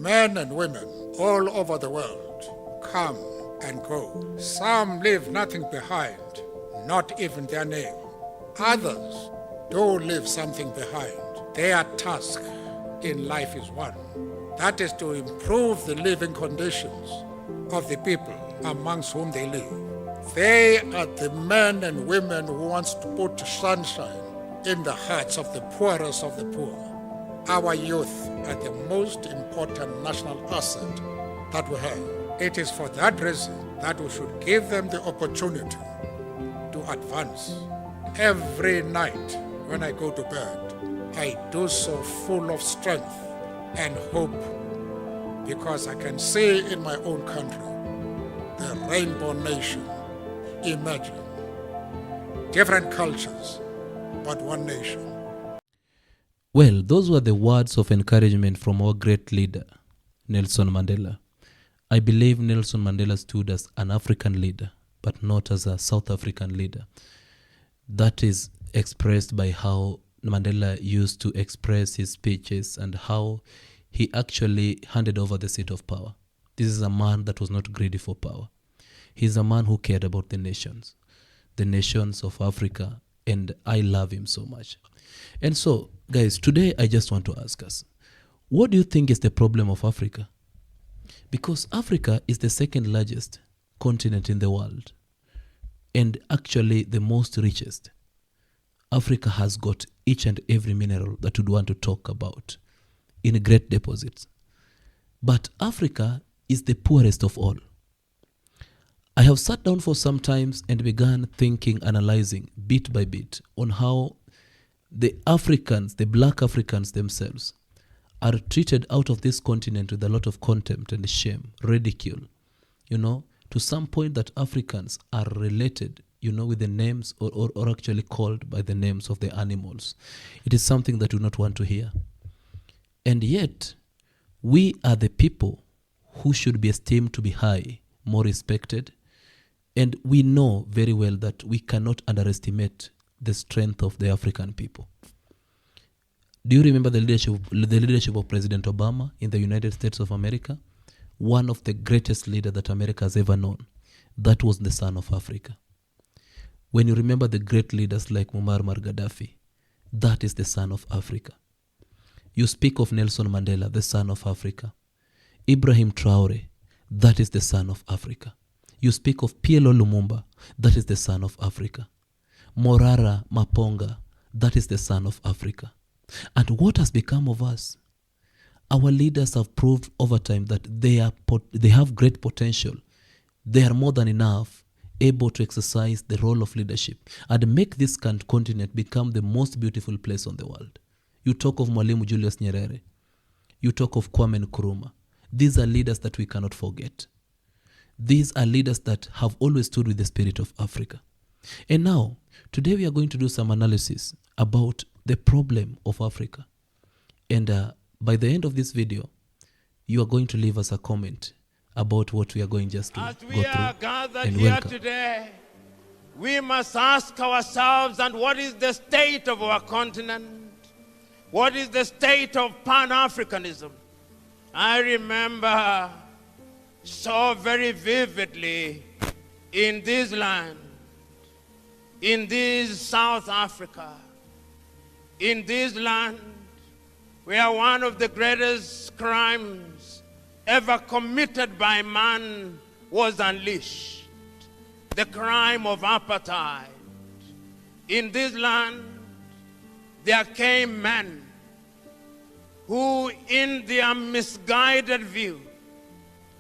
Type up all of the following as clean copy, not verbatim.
Men and women all over the world come and go. Some leave nothing behind, not even their name. Others do leave something behind. Their task in life is one. That is to improve the living conditions of the people amongst whom they live. They are the men and women who wants to put sunshine in the hearts of the poorest of the poor. Our youth are the most important national asset that we have. It is for that reason that we should give them the opportunity to advance. Every night when I go to bed, I do so full of strength and hope, because I can see in my own country the rainbow nation emerging. Different cultures, but one nation. Well, those were the words of encouragement from our great leader, Nelson Mandela. I believe Nelson Mandela stood as an African leader, but not as a South African leader. That is expressed by how Mandela used to express his speeches and how he actually handed over the seat of power. This is a man that was not greedy for power. He's a man who cared about the nations of Africa, and I love him so much. And so, guys, today I just want to ask us, what do you think is the problem of Africa? Because Africa is the second largest continent in the world, and actually the most richest. Africa has got each and every mineral that we'd want to talk about in great deposits. But Africa is the poorest of all. I have sat down for some times and began thinking, analyzing bit by bit on how the Africans, the black Africans themselves, are treated out of this continent with a lot of contempt and shame, ridicule, to some point that Africans are related, with the names or actually called by the names of the animals. It is something that we do not want to hear. And yet, we are the people who should be esteemed to be high, more respected, and we know very well that we cannot underestimate the strength of the African people. Do you remember the leadership of President Obama in the United States of America? One of the greatest leaders that America has ever known. That was the son of Africa. When you remember the great leaders like Muammar Gaddafi, that is the son of Africa. You speak of Nelson Mandela, the son of Africa. Ibrahim Traore, that is the son of Africa. You speak of PLO Lumumba, that is the son of Africa. Morara Maponga, that is the son of Africa. And what has become of us? Our leaders have proved over time that they have great potential. They are more than enough able to exercise the role of leadership and make this continent become the most beautiful place on the world. You talk of Mwalimu Julius Nyerere. You talk of Kwame Nkrumah. These are leaders that we cannot forget. These are leaders that have always stood with the spirit of Africa. And now, today we are going to do some analysis about the problem of Africa. And by the end of this video, you are going to leave us a comment about what we are going just to go through. As we are gathered here today, we must ask ourselves, and what is the state of our continent? What is the state of Pan-Africanism? I remember so very vividly in this land, in this South Africa, in this land where one of the greatest crimes ever committed by man was unleashed, the crime of apartheid. In this land, there came men who, in their misguided view,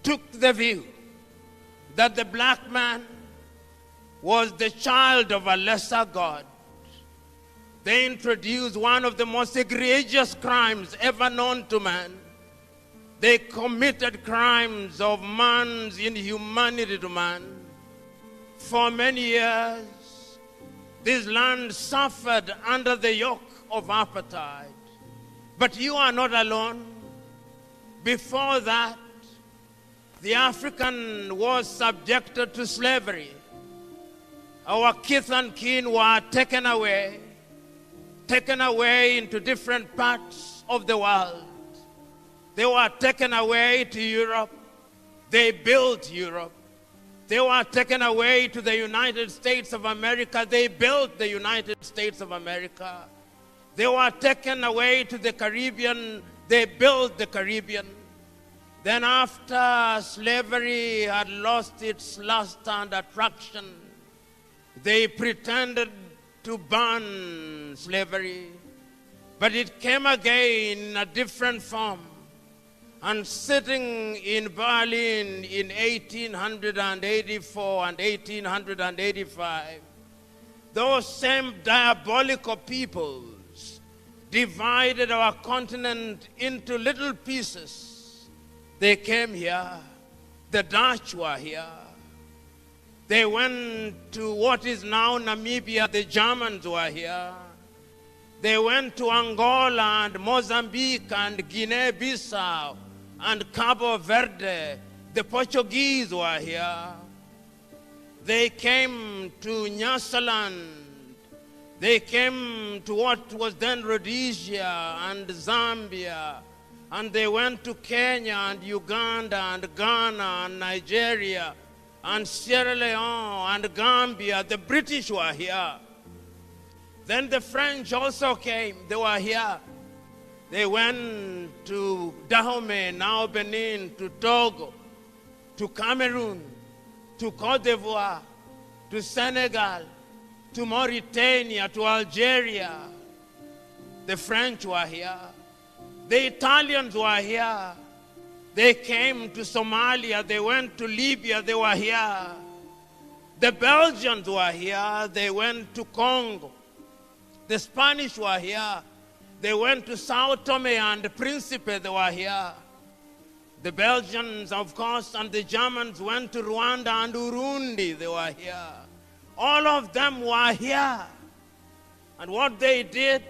took the view that the black man was the child of a lesser God. They introduced one of the most egregious crimes ever known to man. They committed crimes of man's inhumanity to man. For many years, this land suffered under the yoke of apartheid. But you are not alone. Before that, the African was subjected to slavery. Our kith and kin were taken away into different parts of the world. They were taken away to Europe. They built Europe. They were taken away to the United States of America. They built the United States of America. They were taken away to the Caribbean. They built the Caribbean. Then after slavery had lost its lust and attraction, they pretended to ban slavery. But it came again in a different form. And sitting in Berlin in 1884 and 1885, those same diabolical peoples divided our continent into little pieces. They came here. The Dutch were here. They went to what is now Namibia. The Germans were here. They went to Angola and Mozambique and Guinea-Bissau and Cabo Verde. The Portuguese were here. They came to Nyasaland. They came to what was then Rhodesia and Zambia. And they went to Kenya and Uganda and Ghana and Nigeria and Sierra Leone and Gambia. The British were here. Then the French also came. They were here. They went to Dahomey, now Benin, to Togo, to Cameroon, to Cote d'Ivoire, to Senegal, to Mauritania, to Algeria. The French were here. The Italians were here. They came to Somalia. They went to Libya. They were here. The Belgians were here. They went to Congo. The Spanish were here. They went to Sao Tome and Principe. They were here. The Belgians, of course, and the Germans went to Rwanda and Urundi. They were here. All of them were here. And what they did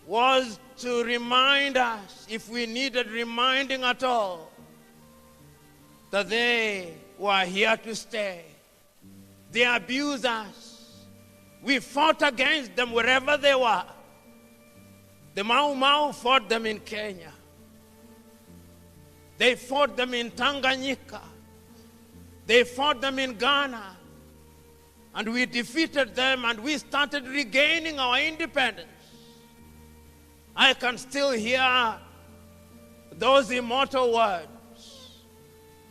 was to remind us, if we needed reminding at all, that they were here to stay. They abused us. We fought against them wherever they were. The Mau Mau fought them in Kenya. They fought them in Tanganyika. They fought them in Ghana. And we defeated them and we started regaining our independence. I can still hear those immortal words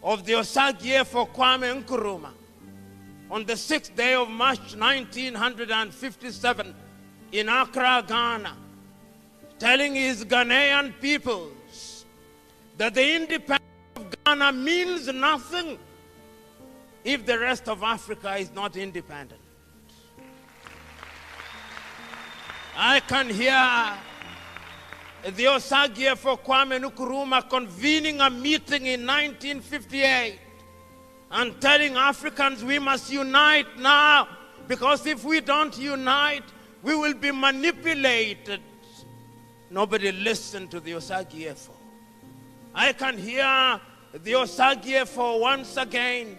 of the Osagyefo Kwame Nkrumah on the 6th day of March 1957 in Accra, Ghana, telling his Ghanaian peoples that the independence of Ghana means nothing if the rest of Africa is not independent. I can hear the Osagyefo Kwame Nkrumah convening a meeting in 1958 and telling Africans we must unite now, because if we don't unite, we will be manipulated. Nobody listened to the Osagyefo. I can hear the Osagyefo once again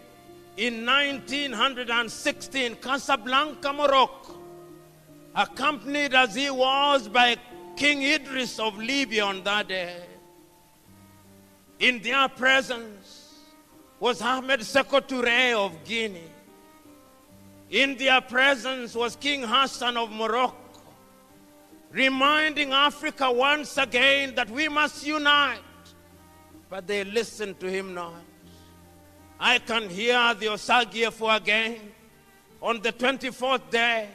in 1960 in Casablanca, Morocco, accompanied as he was by King Idris of Libya on that day. In their presence was Ahmed Sékou Touré of Guinea. In their presence was King Hassan of Morocco, reminding Africa once again that we must unite. But they listened to him not. I can hear the Osagyefo again on the 24th day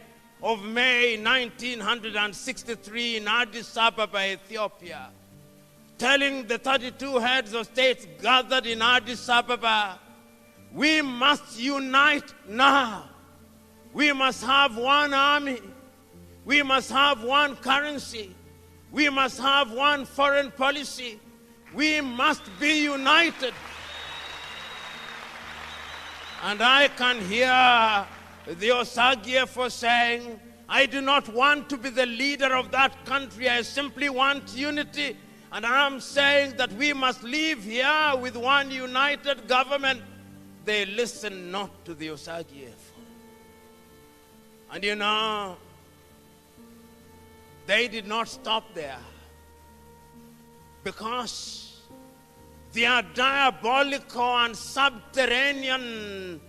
of May 1963 in Addis Ababa, Ethiopia, telling the 32 heads of states gathered in Addis Ababa, we must unite now. We must have one army. We must have one currency. We must have one foreign policy. We must be united. And I can hear the Osagyefo saying, I do not want to be the leader of that country. I simply want unity. And I'm saying that we must live here with one united government. They listen not to the Osagyefo. And you know, they did not stop there. because their diabolical and subterranean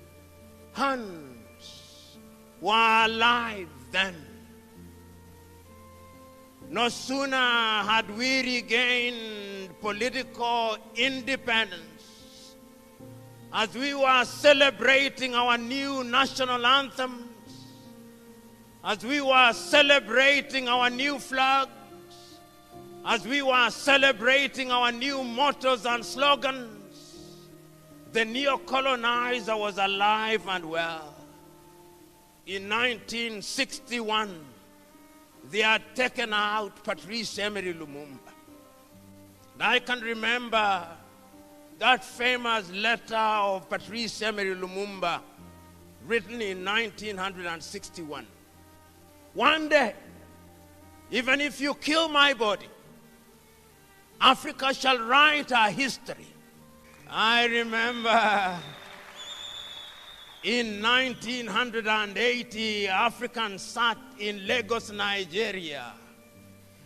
hands were alive then. No sooner had we regained political independence, as we were celebrating our new national anthems, as we were celebrating our new flags, as we were celebrating our new mottos and slogans, the neo-colonizer was alive and well. In 1961, they had taken out Patrice Emery Lumumba. And I can remember that famous letter of Patrice Emery Lumumba written in 1961. One day, even if you kill my body, Africa shall write our history. I remember in 1980, Africans sat in Lagos, Nigeria,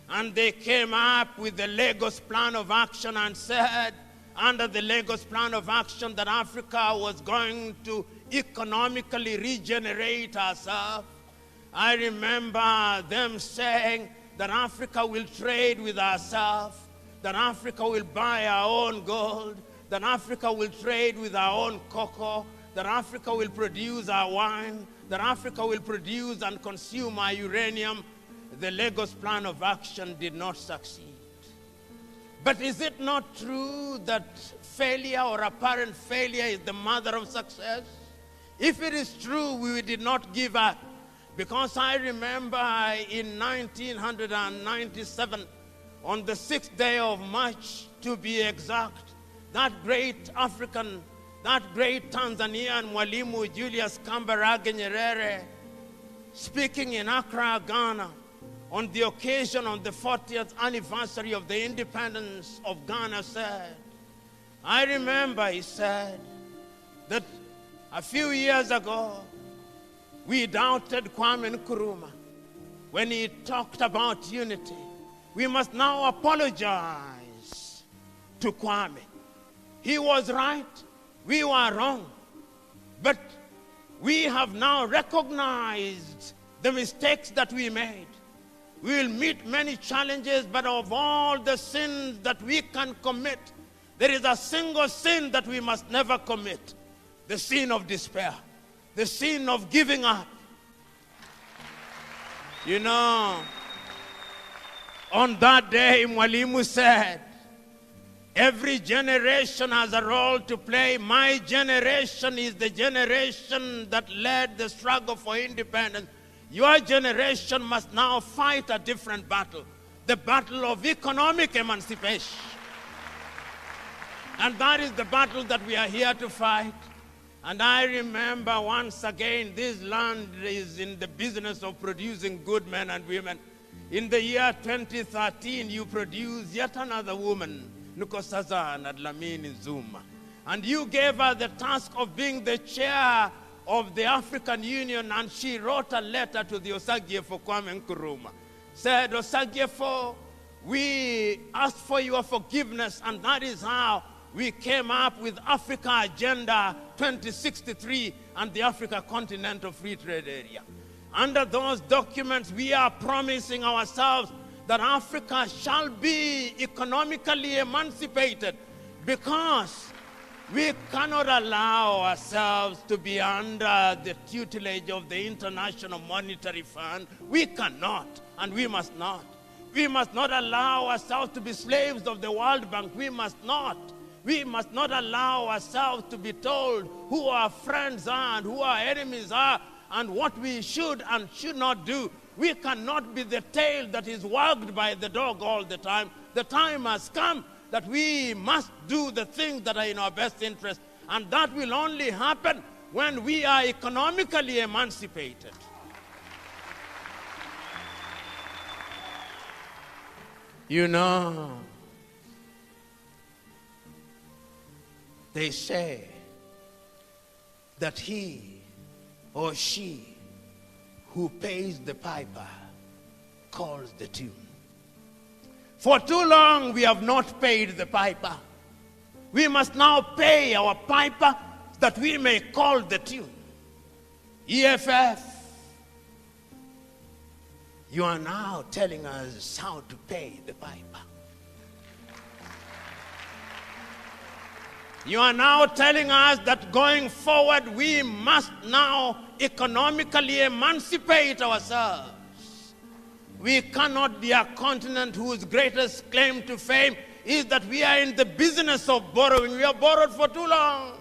and they came up with the Lagos Plan of Action and said, under the Lagos Plan of Action, that Africa was going to economically regenerate herself. I remember them saying that Africa will trade with herself, that Africa will buy our own gold, that Africa will trade with our own cocoa, that Africa will produce our wine, that Africa will produce and consume our uranium. The Lagos Plan of Action did not succeed. But is it not true that failure or apparent failure is the mother of success? If it is true, we did not give up. Because I remember in 1997, on the 6th day of March, to be exact, that great African, that great Tanzanian Mwalimu Julius Kambarage Nyerere, speaking in Accra, Ghana, on the occasion of the 40th anniversary of the independence of Ghana, said, I remember, he said, that a few years ago, we doubted Kwame Nkrumah when he talked about unity. We must now apologize to Kwame. He was right, we were wrong. But we have now recognized the mistakes that we made. We will meet many challenges, but of all the sins that we can commit, there is a single sin that we must never commit: the sin of despair, the sin of giving up. You know, on that day, Mwalimu said, every generation has a role to play. My generation is the generation that led the struggle for independence. Your generation must now fight a different battle, the battle of economic emancipation. And that is the battle that we are here to fight. And I remember once again, this land is in the business of producing good men and women. In the year 2013, you produced yet another woman, Nkosazana Dlamini Zuma. And you gave her the task of being the chair of the African Union, and she wrote a letter to the Osagyefo Kwame Nkrumah. Said, Osagyefo, we ask for your forgiveness, and that is how we came up with Africa Agenda 2063 and the Africa Continental Free Trade Area. Under those documents, we are promising ourselves that Africa shall be economically emancipated, because we cannot allow ourselves to be under the tutelage of the International Monetary Fund. We cannot, and we must not. We must not allow ourselves to be slaves of the World Bank. We must not. We must not allow ourselves to be told who our friends are and who our enemies are and what we should and should not do. We cannot be the tail that is wagged by the dog all the time. The time has come that we must do the things that are in our best interest. And that will only happen when we are economically emancipated. You know, they say that he or she who pays the piper calls the tune. For too long we have not paid the piper. We must now pay our piper that we may call the tune. EFF, you are now telling us how to pay the piper. You are now telling us that going forward we must now economically emancipate ourselves. We cannot be a continent whose greatest claim to fame is that we are in the business of borrowing. We have borrowed for too long.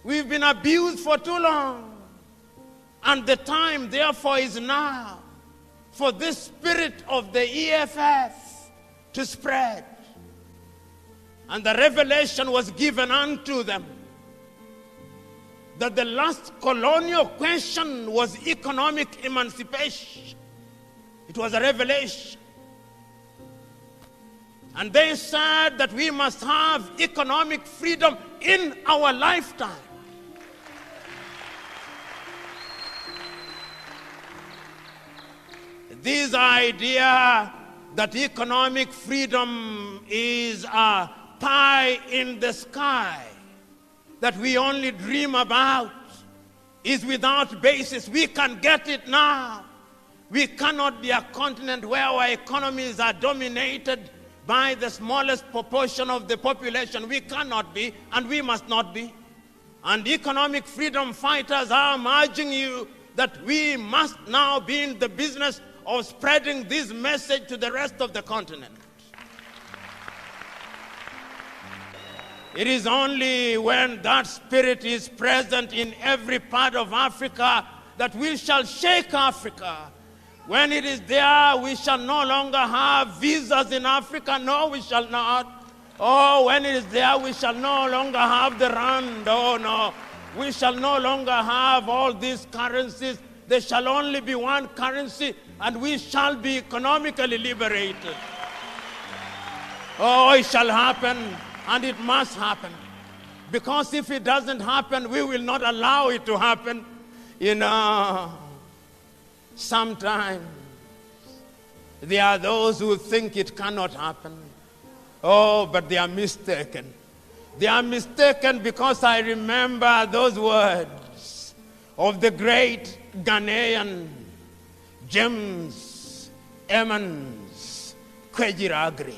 We've been abused for too long. And the time, therefore, is now for this spirit of the EFF to spread. And the revelation was given unto them that the last colonial question was economic emancipation. It was a revelation. And they said that we must have economic freedom in our lifetime. This idea that economic freedom is a pie in the sky that we only dream about is without basis. We can get it now. We cannot be a continent where our economies are dominated by the smallest proportion of the population. We cannot be, and we must not be. And economic freedom fighters are urging you that we must now be in the business of spreading this message to the rest of the continent. It is only when that spirit is present in every part of Africa that we shall shake Africa. When it is there, we shall no longer have visas in Africa. No, we shall not. Oh, when it is there, we shall no longer have the rand. Oh, no. We shall no longer have all these currencies. There shall only be one currency, and we shall be economically liberated. Oh, it shall happen, and it must happen. Because if it doesn't happen, we will not allow it to happen. You know, sometimes there are those who think it cannot happen. Oh, but they are mistaken. They are mistaken because I remember those words of the great Ghanaian James Emmons Kwegyiragre.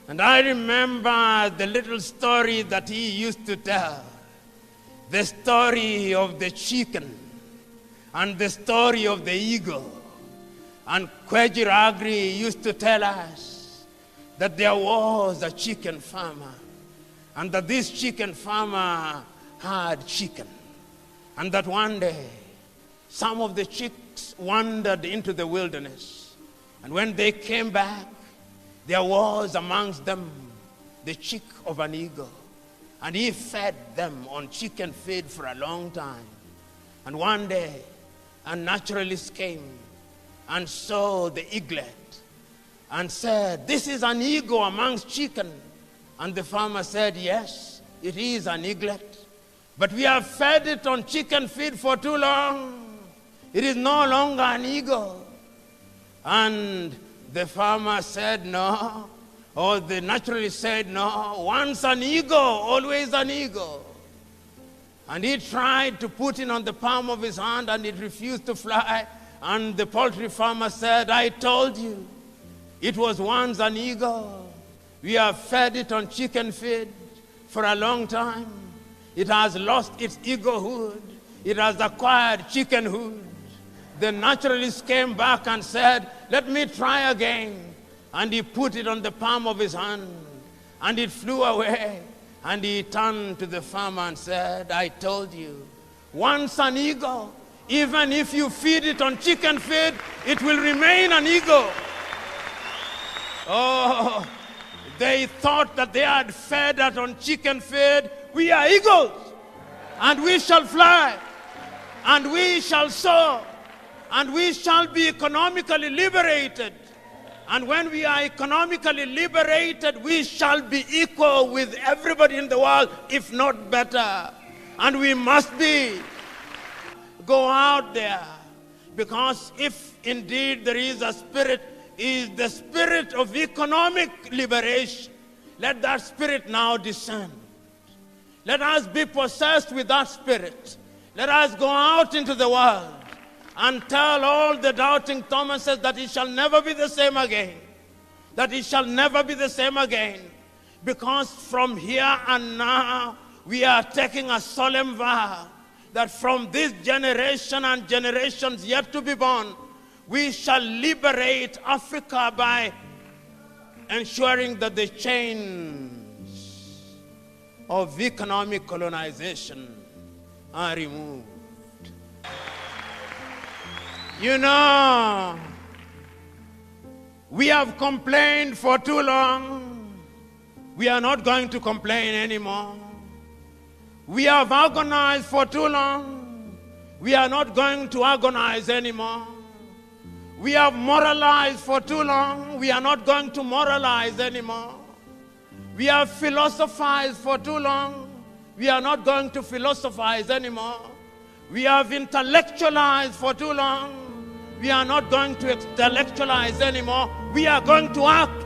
And I remember the little story that he used to tell. The story of the chicken and the story of the eagle. And Kwegyiragre used to tell us that there was a chicken farmer, and that this chicken farmer had chicken. And that one day, some of the chicks wandered into the wilderness. And when they came back, there was amongst them the chick of an eagle. And he fed them on chicken feed for a long time. And one day, a naturalist came and saw the eaglet and said, "This is an eagle amongst chicken." And the farmer said, "Yes, it is an eaglet. But we have fed it on chicken feed for too long. It is no longer an eagle." And the farmer said, "No." Or the naturalist said, "No. Once an eagle, always an eagle." And he tried to put it on the palm of his hand, and it refused to fly. And the poultry farmer said, "I told you, it was once an eagle. We have fed it on chicken feed for a long time. It has lost its eaglehood. It has acquired chickenhood." The naturalist came back and said, "Let me try again." And he put it on the palm of his hand, and it flew away. And he turned to the farmer and said, "I told you, once an eagle, even if you feed it on chicken feed, it will remain an eagle." Oh, they thought that they had fed it on chicken feed. We are eagles, and we shall fly, and we shall soar, and we shall be economically liberated. And when we are economically liberated, we shall be equal with everybody in the world, if not better. And we must be. Go out there. Because if indeed there is a spirit is the spirit of economic liberation. Let that spirit now descend. Let us be possessed with that spirit. Let us go out into the world and tell all the doubting Thomases that it shall never be the same again. That it shall never be the same again. Because from here and now, we are taking a solemn vow that from this generation and generations yet to be born, we shall liberate Africa by ensuring that the chains of economic colonization are removed. You know, we have complained for too long. We are not going to complain anymore. We have agonized for too long. We are not going to agonize anymore. We have moralized for too long. We are not going to moralize anymore. We have philosophized for too long. We are not going to philosophize anymore. We have intellectualized for too long. We are not going to intellectualize anymore. We are going to act.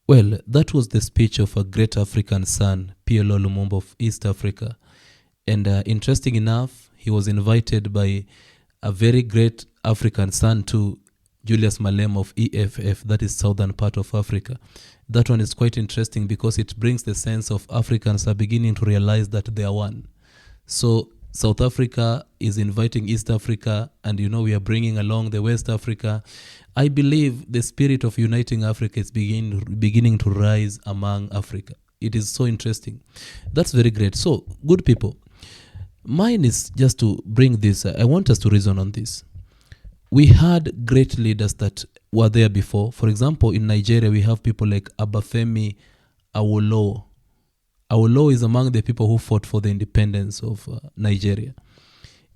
Well, that was the speech of a great African son, PLO Lumumba of East Africa. And interesting enough, he was invited by a very great African son too, Julius Malema of EFF, that is southern part of Africa. That one is quite interesting because it brings the sense of Africans are beginning to realize that they are one. So South Africa is inviting East Africa, and we are bringing along the West Africa. I believe the spirit of uniting Africa is beginning to rise among Africa. It is so interesting. That's very great. So, good people, mine is just to bring this. I want us to reason on this. We had great leaders that were there before. For example, in Nigeria, we have people like Obafemi Awolowo. Awolowo is among the people who fought for the independence of Nigeria.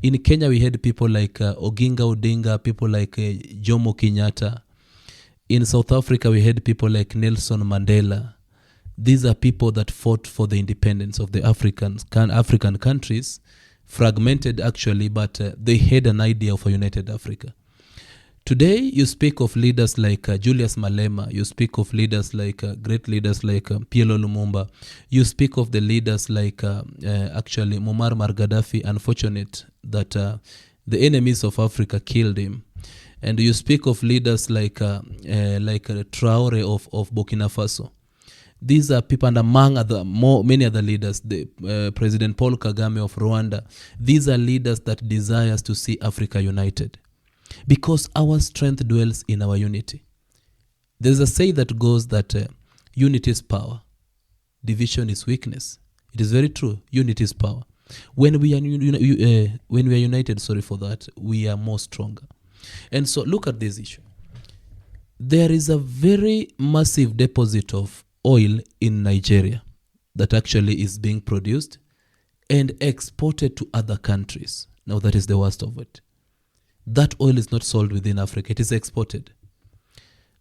In Kenya, we had people like Oginga Odinga, people like Jomo Kenyatta. In South Africa, we had people like Nelson Mandela. These are people that fought for the independence of the African countries, fragmented actually, but they had an idea of a united Africa. Today, you speak of leaders like Julius Malema. You speak of leaders like great leaders like PLO Lumumba. You speak of the leaders like actually Muammar Gaddafi. Unfortunate that the enemies of Africa killed him. And you speak of leaders like Traore of Burkina Faso. These are people, and among many other leaders, the President Paul Kagame of Rwanda. These are leaders that desires to see Africa united. Because our strength dwells in our unity. There's a say that goes that unity is power, division is weakness. It is very true. Unity is power. When we are united, we are more stronger. And so look at this issue. There is a very massive deposit of oil in Nigeria that actually is being produced and exported to other countries. Now that is the worst of it. That oil is not sold within Africa, it is exported.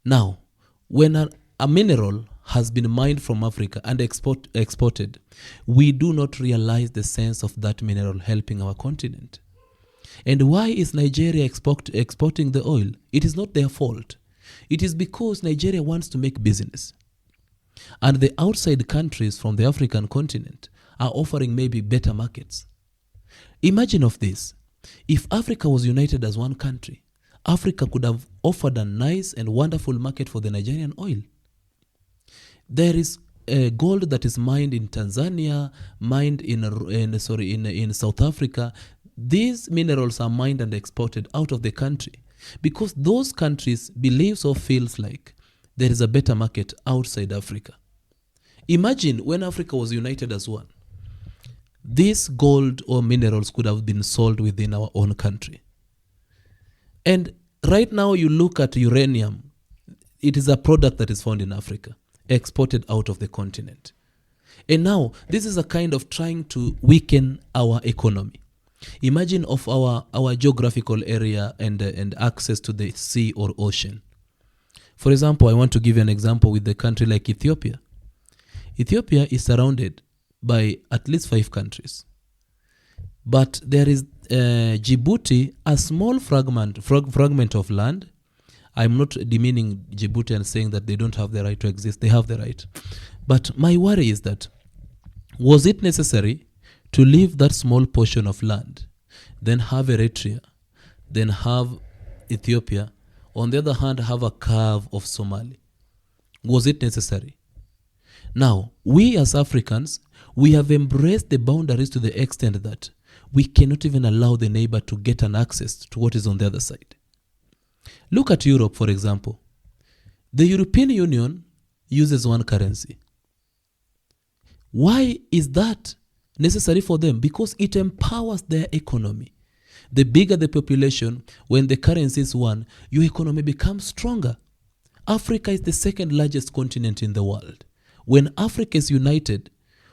Now, when a mineral has been mined from Africa and exported, we do not realize the sense of that mineral helping our continent. And why is Nigeria exporting the oil? It is not their fault. It is because Nigeria wants to make business. And the outside countries from the African continent are offering maybe better markets. Imagine of this. If Africa was united as one country, Africa could have offered a nice and wonderful market for the Nigerian oil. There is gold that is mined in Tanzania, mined in South Africa. These minerals are mined and exported out of the country because those countries believes or feels like there is a better market outside Africa. Imagine when Africa was united as one. These gold or minerals could have been sold within our own country. And right now you look at uranium. It is a product that is found in Africa, exported out of the continent. And now this is a kind of trying to weaken our economy. Imagine of our geographical area and access to the sea or ocean. For example, I want to give you an example with the country like Ethiopia. Ethiopia is surrounded by at least 5 countries. But there is Djibouti, a small fragment of land, I'm not demeaning Djibouti and saying that they don't have the right to exist. They have the right. But my worry is that, was it necessary to leave that small portion of land, then have Eritrea, then have Ethiopia, on the other hand, have a curve of Somali? Was it necessary? Now, we as Africans, we have embraced the boundaries to the extent that we cannot even allow the neighbor to get an access to what is on the other side. Look at Europe, for example. The European Union uses one currency. Why is that necessary for them? Because it empowers their economy. The bigger the population, when the currency is one, your economy becomes stronger. Africa is the second largest continent in the world. When Africa is united,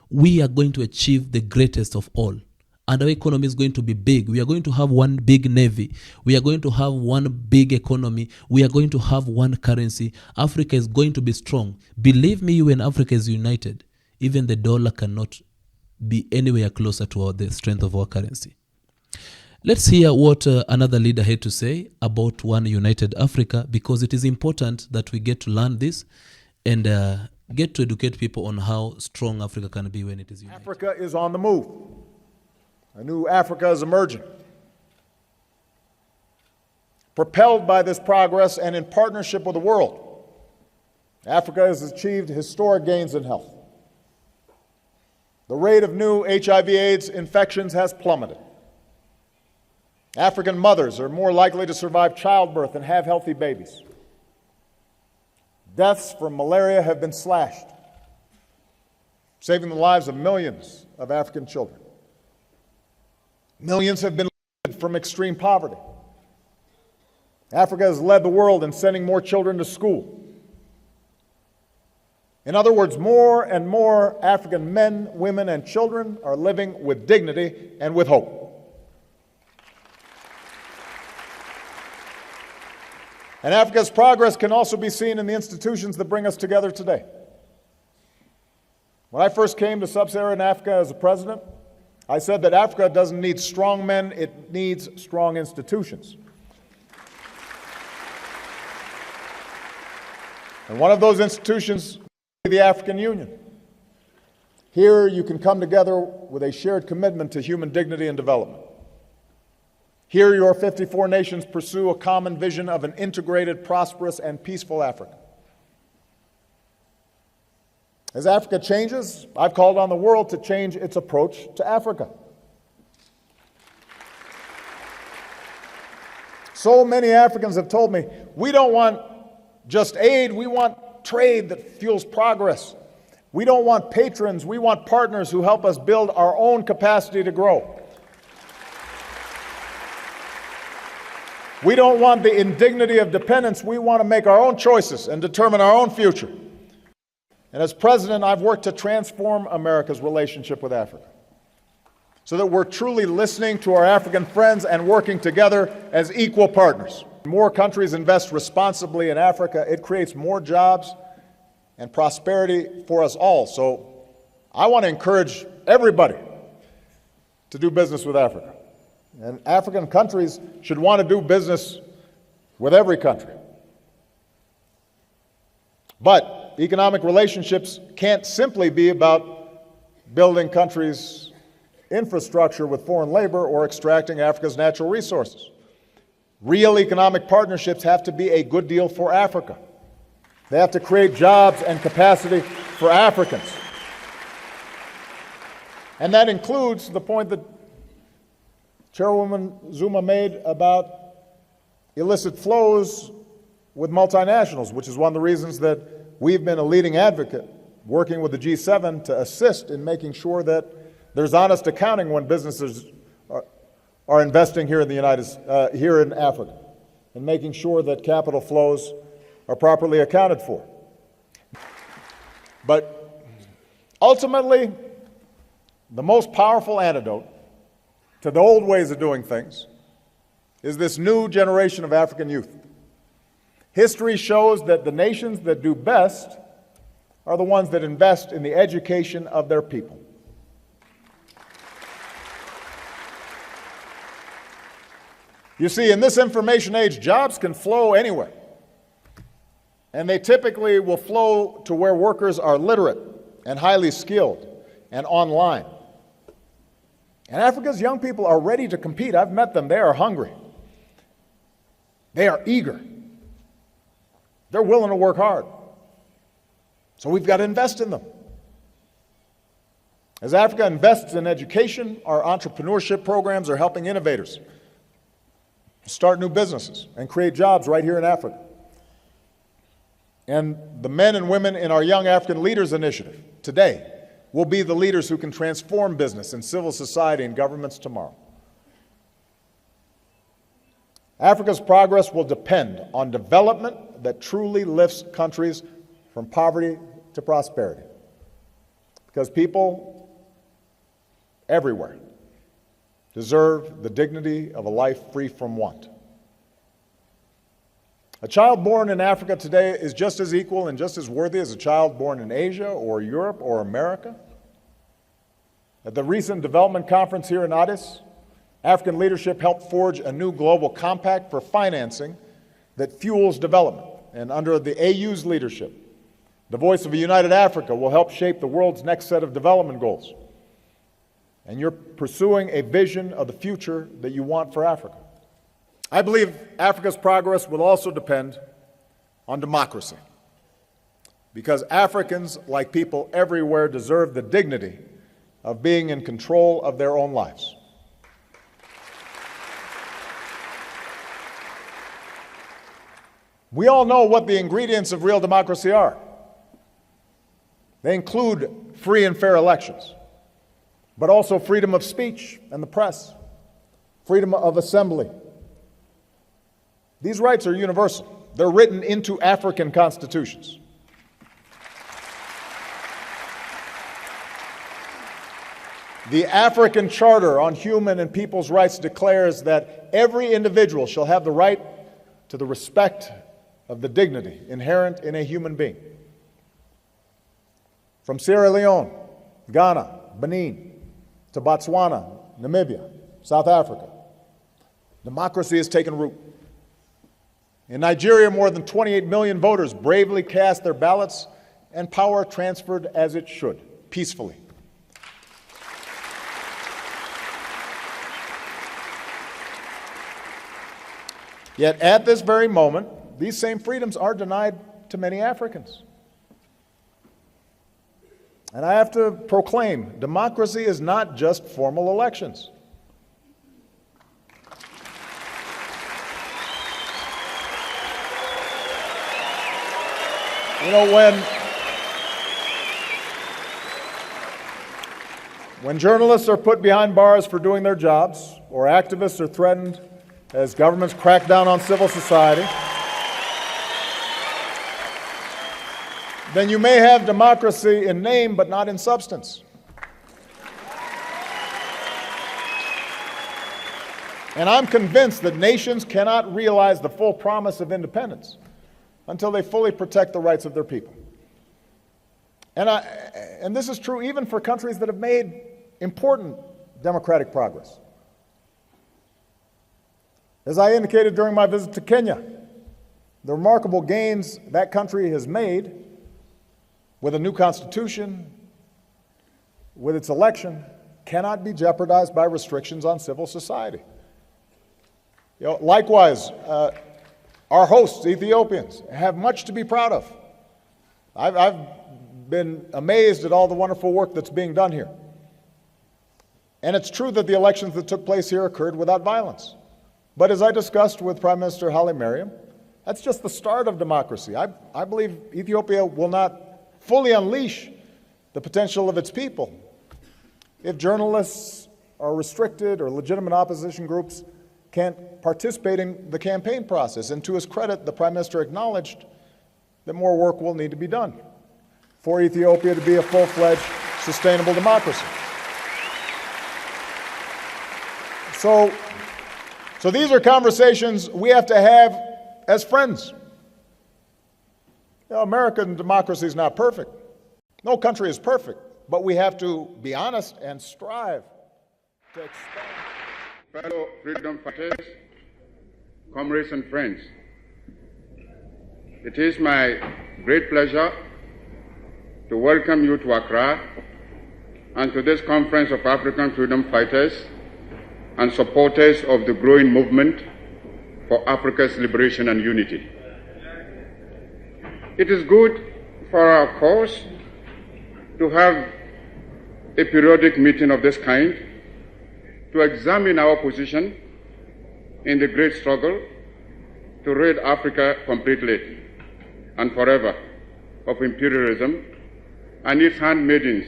we are going to achieve the greatest of all. And our economy is going to be big. We are going to have one big navy. We are going to have one big economy. We are going to have one currency. Africa is going to be strong. Believe me, when Africa is united, even the dollar cannot be anywhere closer to the strength of our currency. Let's hear what another leader had to say about one united Africa, because it is important that we get to learn this and get to educate people on how strong Africa can be when it is united. Africa is on the move. A new Africa is emerging. Propelled by this progress and in partnership with the world, Africa has achieved historic gains in health. The rate of new HIV/AIDS infections has plummeted. African mothers are more likely to survive childbirth and have healthy babies. Deaths from malaria have been slashed, saving the lives of millions of African children. Millions have been lifted from extreme poverty. Africa has led the world in sending more children to school. In other words, more and more African men, women, and children are living with dignity and with hope. And Africa's progress can also be seen in the institutions that bring us together today. When I first came to sub-Saharan Africa as a president, I said that Africa doesn't need strong men, it needs strong institutions. And one of those institutions is the African Union. Here you can come together with a shared commitment to human dignity and development. Here your 54 nations pursue a common vision of an integrated, prosperous, and peaceful Africa. As Africa changes, I've called on the world to change its approach to Africa. So many Africans have told me, we don't want just aid, we want trade that fuels progress. We don't want patrons, we want partners who help us build our own capacity to grow. We don't want the indignity of dependence, we want to make our own choices and determine our own future. And as president, I've worked to transform America's relationship with Africa so that we're truly listening to our African friends and working together as equal partners. More countries invest responsibly in Africa, it creates more jobs and prosperity for us all. So I want to encourage everybody to do business with Africa. And African countries should want to do business with every country. But economic relationships can't simply be about building countries' infrastructure with foreign labor or extracting Africa's natural resources. Real economic partnerships have to be a good deal for Africa. They have to create jobs and capacity for Africans. And that includes the point that Chairwoman Zuma made about illicit flows with multinationals, which is one of the reasons that we've been a leading advocate working with the G7 to assist in making sure that there's honest accounting when businesses are investing here in here in Africa, and making sure that capital flows are properly accounted for. But ultimately, the most powerful antidote to the old ways of doing things is this new generation of African youth. History shows that the nations that do best are the ones that invest in the education of their people. You see, in this information age, jobs can flow anywhere. And they typically will flow to where workers are literate and highly skilled and online. And Africa's young people are ready to compete. I've met them. They are hungry. They are eager. They're willing to work hard. So we've got to invest in them. As Africa invests in education, our entrepreneurship programs are helping innovators start new businesses and create jobs right here in Africa. And the men and women in our Young African Leaders Initiative today will be the leaders who can transform business and civil society and governments tomorrow. Africa's progress will depend on development that truly lifts countries from poverty to prosperity. Because people everywhere deserve the dignity of a life free from want. A child born in Africa today is just as equal and just as worthy as a child born in Asia or Europe or America. At the recent development conference here in Addis, African leadership helped forge a new global compact for financing that fuels development. And under the AU's leadership, the Voice of a United Africa will help shape the world's next set of development goals. And you're pursuing a vision of the future that you want for Africa. I believe Africa's progress will also depend on democracy, because Africans, like people everywhere, deserve the dignity of being in control of their own lives. We all know what the ingredients of real democracy are. They include free and fair elections, but also freedom of speech and the press, freedom of assembly. These rights are universal. They're written into African constitutions. The African Charter on Human and People's Rights declares that every individual shall have the right to the respect of the dignity inherent in a human being. From Sierra Leone, Ghana, Benin, to Botswana, Namibia, South Africa, democracy has taken root. In Nigeria, more than 28 million voters bravely cast their ballots, and power transferred as it should, peacefully. Yet at this very moment, these same freedoms are denied to many Africans. And I have to proclaim, democracy is not just formal elections. You know, when journalists are put behind bars for doing their jobs, or activists are threatened as governments crack down on civil society, then you may have democracy in name but not in substance. And I'm convinced that nations cannot realize the full promise of independence until they fully protect the rights of their people. And this is true even for countries that have made important democratic progress. As I indicated during my visit to Kenya, the remarkable gains that country has made with a new constitution, with its election, cannot be jeopardized by restrictions on civil society. You know, likewise, our hosts, Ethiopians, have much to be proud of. I've been amazed at all the wonderful work that's being done here. And it's true that the elections that took place here occurred without violence. But as I discussed with Prime Minister Haile Mariam, that's just the start of democracy. I believe Ethiopia will not fully unleash the potential of its people if journalists are restricted or legitimate opposition groups can't participate in the campaign process. And to his credit, the Prime Minister acknowledged that more work will need to be done for Ethiopia to be a full-fledged, sustainable democracy. So these are conversations we have to have as friends. You know, American democracy is not perfect. No country is perfect, but we have to be honest and strive to expand. Fellow freedom fighters, comrades and friends, It is my great pleasure to welcome you to Accra and to this conference of African freedom fighters and supporters of the growing movement for Africa's liberation and unity. It is good for our cause to have a periodic meeting of this kind to examine our position in the great struggle to rid Africa completely and forever of imperialism and its handmaidens,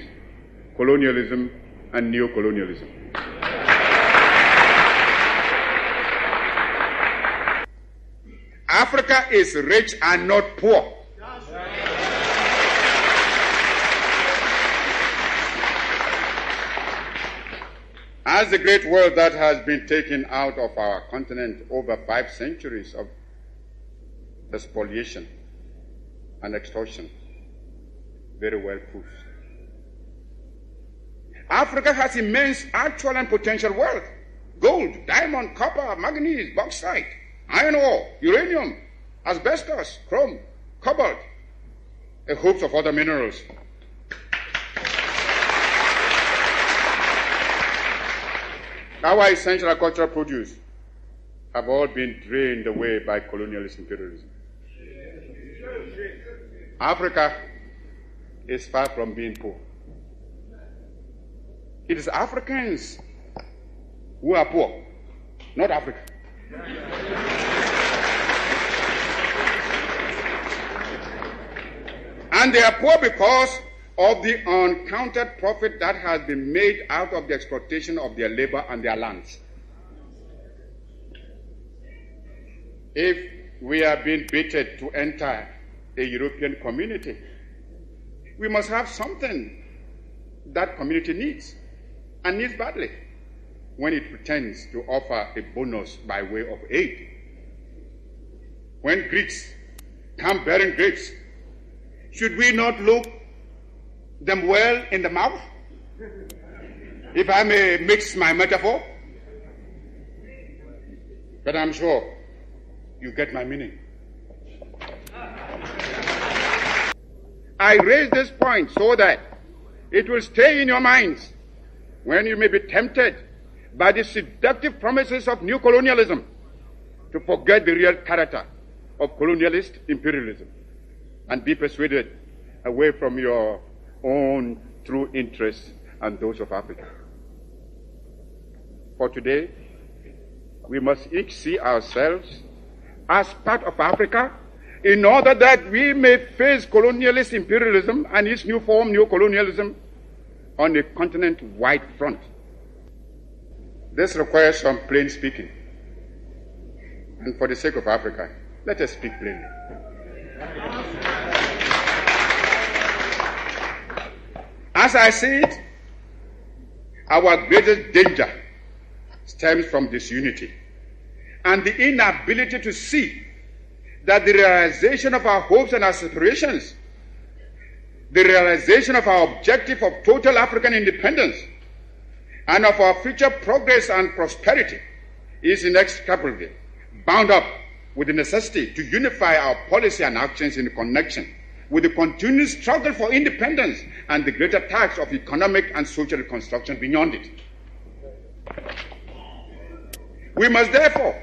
colonialism and neocolonialism. Africa is rich and not poor. As the great wealth that has been taken out of our continent over 5 centuries of spoliation and extortion very well proves. Africa has immense actual and potential wealth: gold, diamond, copper, manganese, bauxite, iron ore, uranium, asbestos, chrome, cobalt, a host of other minerals. Our essential agricultural produce have all been drained away by colonialist imperialism. Africa is far from being poor. It is Africans who are poor, not Africa. And they are poor because of the uncounted profit that has been made out of the exploitation of their labor and their lands. If we are being baited to enter a European community, we must have something that community needs, and needs badly, when it pretends to offer a bonus by way of aid. When Greeks come bearing grapes, should we not look them well in the mouth, if I may mix my metaphor? But I'm sure you get my meaning. I raise this point so that it will stay in your minds when you may be tempted by the seductive promises of new colonialism to forget the real character of colonialist imperialism and be persuaded away from your own true interests and those of Africa. For today, we must each see ourselves as part of Africa in order that we may face colonialist imperialism and its new form, neocolonialism, on a continent-wide front. This requires some plain speaking. And for the sake of Africa, let us speak plainly. As I see it, our greatest danger stems from disunity and the inability to see that the realization of our hopes and aspirations, the realization of our objective of total African independence, and of our future progress and prosperity is inextricably bound up with the necessity to unify our policy and actions in connection with the continued struggle for independence and the greater task of economic and social reconstruction beyond it. We must therefore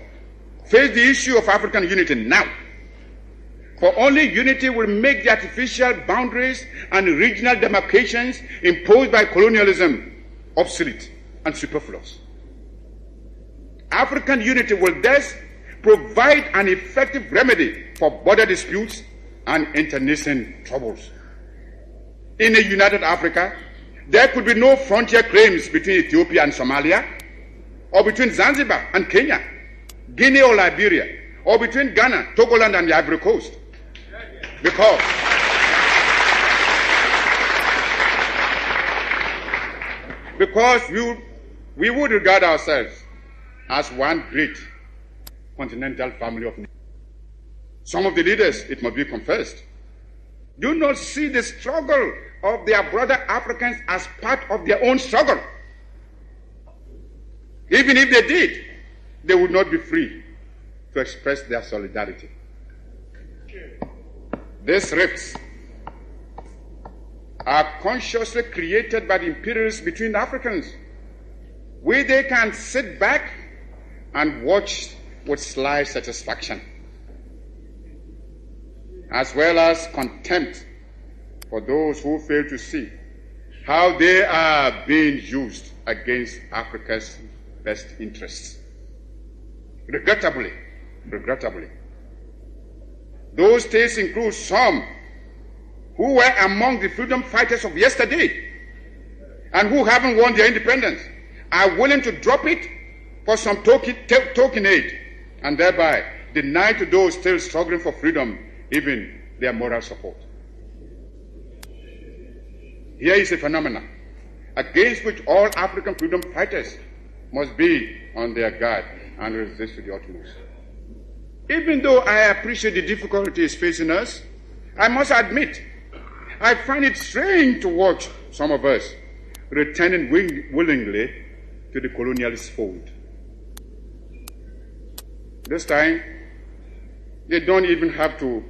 face the issue of African unity now, for only unity will make the artificial boundaries and regional demarcations imposed by colonialism obsolete and superfluous. African unity will thus provide an effective remedy for border disputes and internecine troubles. In a united Africa, there could be no frontier claims between Ethiopia and Somalia, or between Zanzibar and Kenya, Guinea or Liberia, or between Ghana, Togoland and the Ivory Coast. Because we would regard ourselves as one great continental family of nations. Some of the leaders, it must be confessed, do not see the struggle of their brother Africans as part of their own struggle. Even if they did, they would not be free to express their solidarity. These rifts are consciously created by the imperialists between the Africans, where they can sit back and watch with sly satisfaction, as well as contempt for those who fail to see how they are being used against Africa's best interests. Regrettably, those states include some who were among the freedom fighters of yesterday and who haven't won their independence, are willing to drop it for some token aid and thereby deny to those still struggling for freedom even their moral support. Here is a phenomenon against which all African freedom fighters must be on their guard and resist to the utmost. Even though I appreciate the difficulties facing us, I must admit, I find it strange to watch some of us returning willingly to the colonialist fold. This time, they don't even have the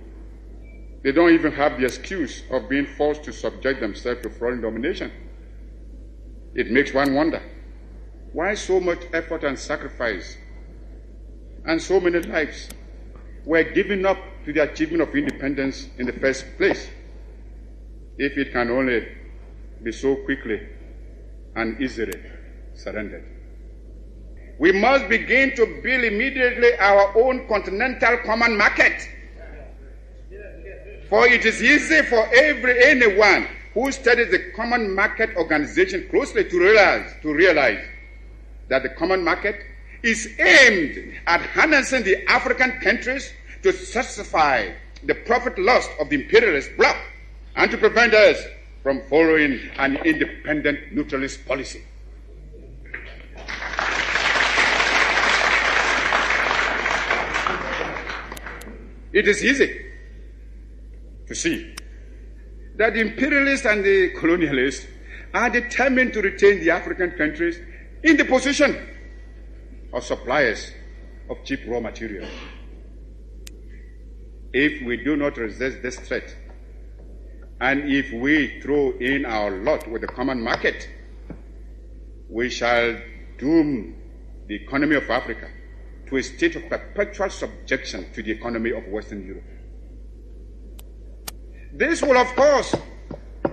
excuse of being forced to subject themselves to foreign domination. It makes one wonder why so much effort and sacrifice and so many lives were given up to the achievement of independence in the first place, if it can only be so quickly and easily surrendered. We must begin to build immediately our own continental common market. For it is easy for anyone who studies the Common Market Organization closely to realize that the common market is aimed at harnessing the African countries to satisfy the profit lust of the imperialist bloc and to prevent us from following an independent neutralist policy. It is easy to see that the imperialists and the colonialists are determined to retain the African countries in the position of suppliers of cheap raw materials. If we do not resist this threat, and if we throw in our lot with the common market, we shall doom the economy of Africa to a state of perpetual subjection to the economy of Western Europe. This will, of course,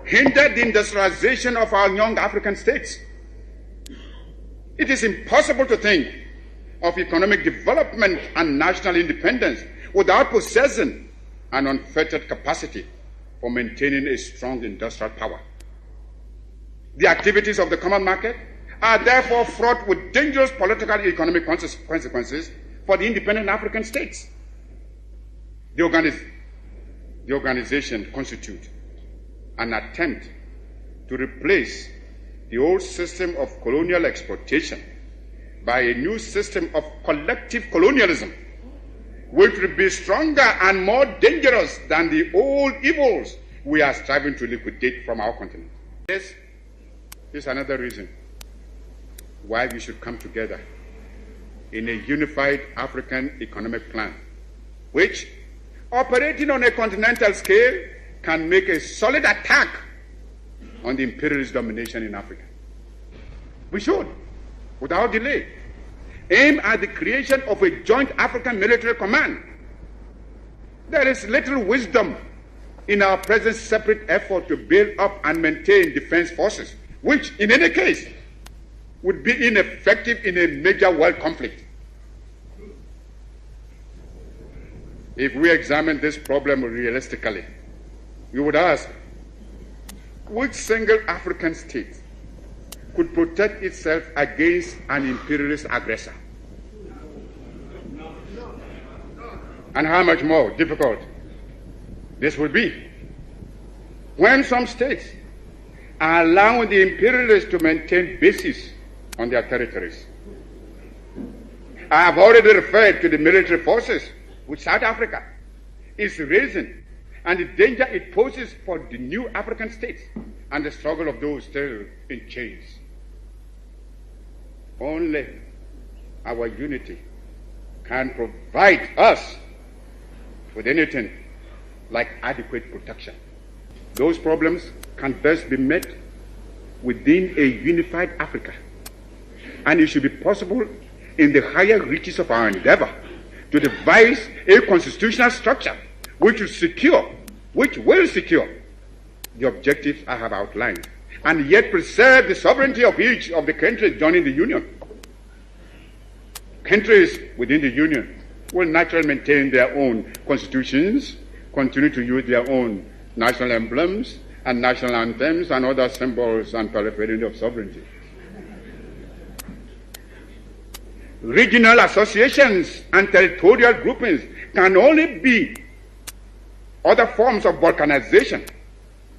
hinder the industrialization of our young African states. It is impossible to think of economic development and national independence without possessing an unfettered capacity for maintaining a strong industrial power. The activities of the common market are therefore fraught with dangerous political and economic consequences for the independent African states. The organization constitutes an attempt to replace the old system of colonial exploitation by a new system of collective colonialism, which will be stronger and more dangerous than the old evils we are striving to liquidate from our continent. This is another reason why we should come together in a unified African economic plan, which, operating on a continental scale, can make a solid attack on the imperialist domination in Africa. We should, without delay, aim at the creation of a joint African military command. There is little wisdom in our present separate effort to build up and maintain defense forces, which, in any case, would be ineffective in a major world conflict. If we examine this problem realistically, we would ask, which single African state could protect itself against an imperialist aggressor? And how much more difficult this would be when some states are allowing the imperialists to maintain bases on their territories. I have already referred to the military forces which South Africa is raising and the danger it poses for the new African states and the struggle of those still in chains. Only our unity can provide us with anything like adequate protection. Those problems can best be met within a unified Africa. And it should be possible in the higher reaches of our endeavor to devise a constitutional structure which will secure the objectives I have outlined, and yet preserve the sovereignty of each of the countries joining the Union. Countries within the Union will naturally maintain their own constitutions, continue to use their own national emblems and national anthems and other symbols and paraphernalia of sovereignty. Regional associations and territorial groupings can only be other forms of balkanization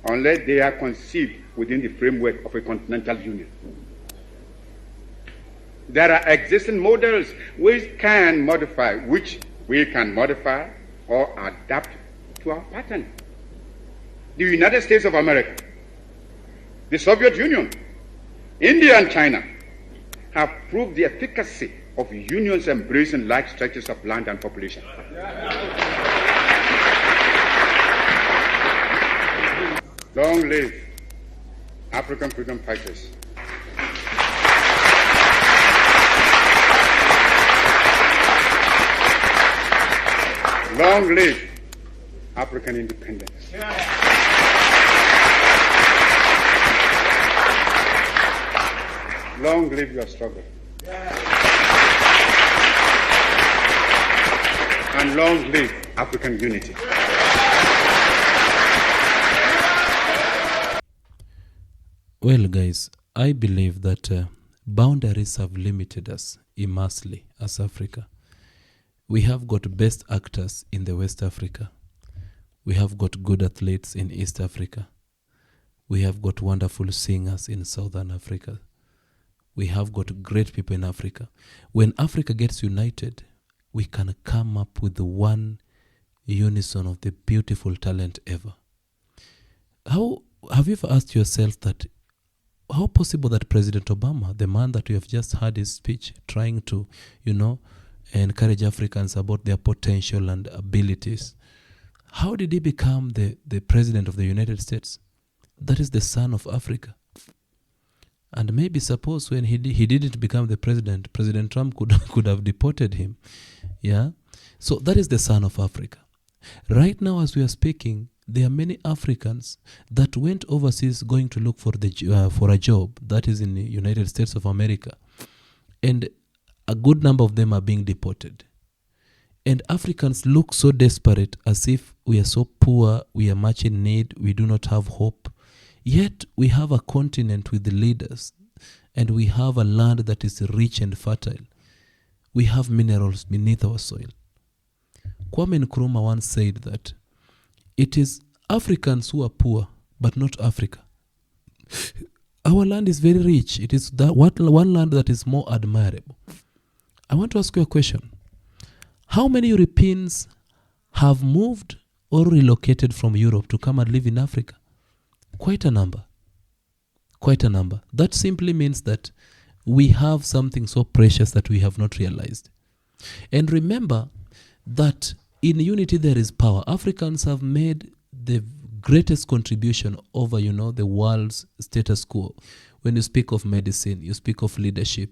unless they are conceived within the framework of a continental union. There are existing models which we can modify or adapt to our pattern. The United States of America, the Soviet Union, India and China have proved the efficacy of unions embracing large stretches of land and population. Long live African freedom fighters. Long live African independence. Long live your struggle. And long live African unity. Well, guys, I believe that boundaries have limited us immensely as Africa. We have got best actors in the West Africa. We have got good athletes in East Africa. We have got wonderful singers in Southern Africa. We have got great people in Africa. When Africa gets united, we can come up with the one unison of the beautiful talent ever. How have you ever asked yourself that how possible that President Obama, the man that we have just heard his speech, trying to, encourage Africans about their potential and abilities, how did he become the president of the United States? That is the son of Africa. And maybe suppose when he didn't become the president, President Trump could have deported him. Yeah. So that is the son of Africa. Right now, as we are speaking, there are many Africans that went overseas going to look for a job that is in the United States of America, and a good number of them are being deported. And Africans look so desperate, as if we are so poor, we are much in need, we do not have hope. Yet we have a continent with leaders, and we have a land that is rich and fertile. We have minerals beneath our soil. Kwame Nkrumah once said that it is Africans who are poor, but not Africa. Our land is very rich. It is that one land that is more admirable. I want to ask you a question. How many Europeans have moved or relocated from Europe to come and live in Africa? Quite a number. Quite a number. That simply means that we have something so precious that we have not realized. And remember that in unity there is power. Africans have made the greatest contribution over, the world's status quo. When you speak of medicine, you speak of leadership,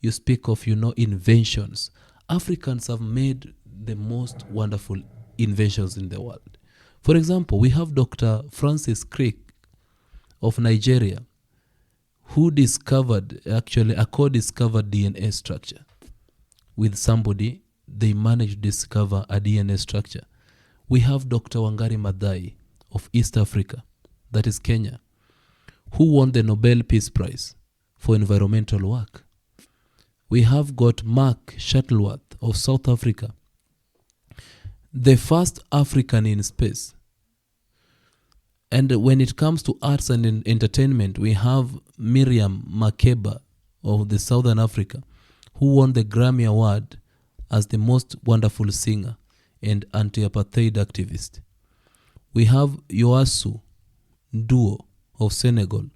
you speak of, inventions. Africans have made the most wonderful inventions in the world. For example, we have Dr. Francis Crick of Nigeria, who co-discovered DNA structure. With somebody, they managed to discover a DNA structure. We have Dr. Wangari Maathai of East Africa, that is Kenya, who won the Nobel Peace Prize for environmental work. We have got Mark Shuttleworth of South Africa, the first African in space. And when it comes to arts and entertainment, we have Miriam Makeba of the Southern Africa, who won the Grammy Award as the most wonderful singer and anti-apartheid activist. We have Youssou N'Dour of Senegal,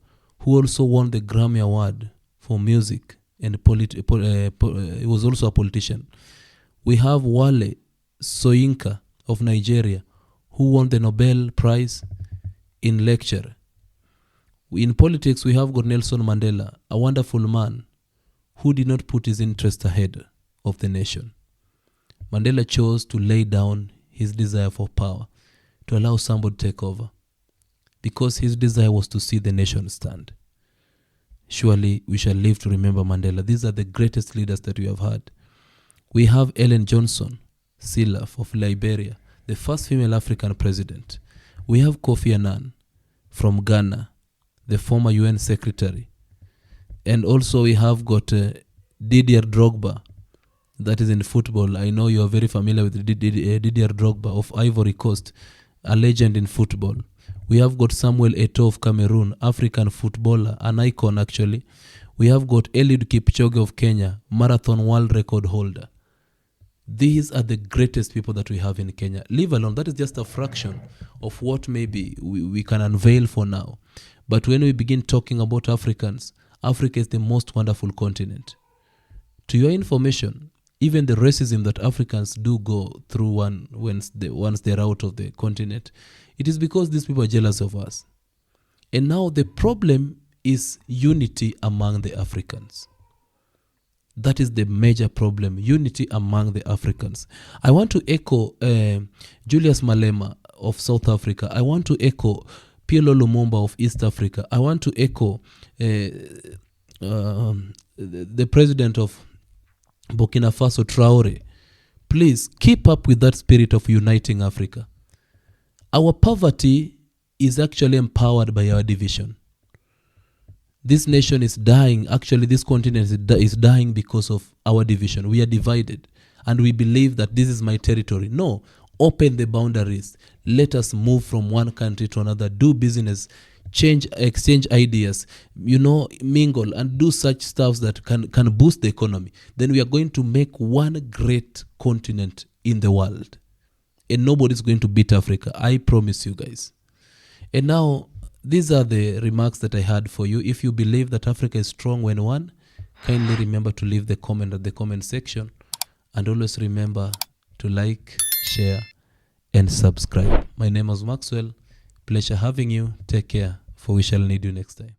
who also won the Grammy Award for music, and he was also a politician. We have Wale Soyinka of Nigeria, who won the Nobel Prize in lecture. In politics, we have got Nelson Mandela, a wonderful man who did not put his interest ahead of the nation. Mandela chose to lay down his desire for power, to allow somebody to take over, because his desire was to see the nation stand. Surely we shall live to remember Mandela. These are the greatest leaders that we have had. We have Ellen Johnson Sirleaf of Liberia, the first female African president. We have Kofi Annan from Ghana, the former UN secretary. And also we have got Didier Drogba, that is in football. I know you are very familiar with Didier Drogba of Ivory Coast, a legend in football. We have got Samuel Eto'o of Cameroon, African footballer, an icon actually. We have got Eliud Kipchoge of Kenya, marathon world record holder. These are the greatest people that we have in Kenya. Leave alone, that is just a fraction of what maybe we can unveil for now. But when we begin talking about Africans, Africa is the most wonderful continent. To your information, even the racism that Africans do go through once they're out of the continent, it is because these people are jealous of us. And now the problem is unity among the Africans. That is the major problem, unity among the Africans. I want to echo Julius Malema of South Africa. I want to echo Pielo Lumumba of East Africa. I want to echo the president of Burkina Faso, Traore. Please keep up with that spirit of uniting Africa. Our poverty is actually empowered by our division. This nation is dying. Actually, this continent is dying because of our division. We are divided and we believe that this is my territory. No, open the boundaries. Let us move from one country to another, do business, exchange ideas, mingle and do such stuff that can boost the economy. Then we are going to make one great continent in the world. And nobody's going to beat Africa. I promise you guys. And now, these are the remarks that I had for you. If you believe that Africa is strong when one, kindly remember to leave the comment at the comment section. And always remember to like, share, and subscribe. My name is Maxwell. Pleasure having you. Take care, for we shall need you next time.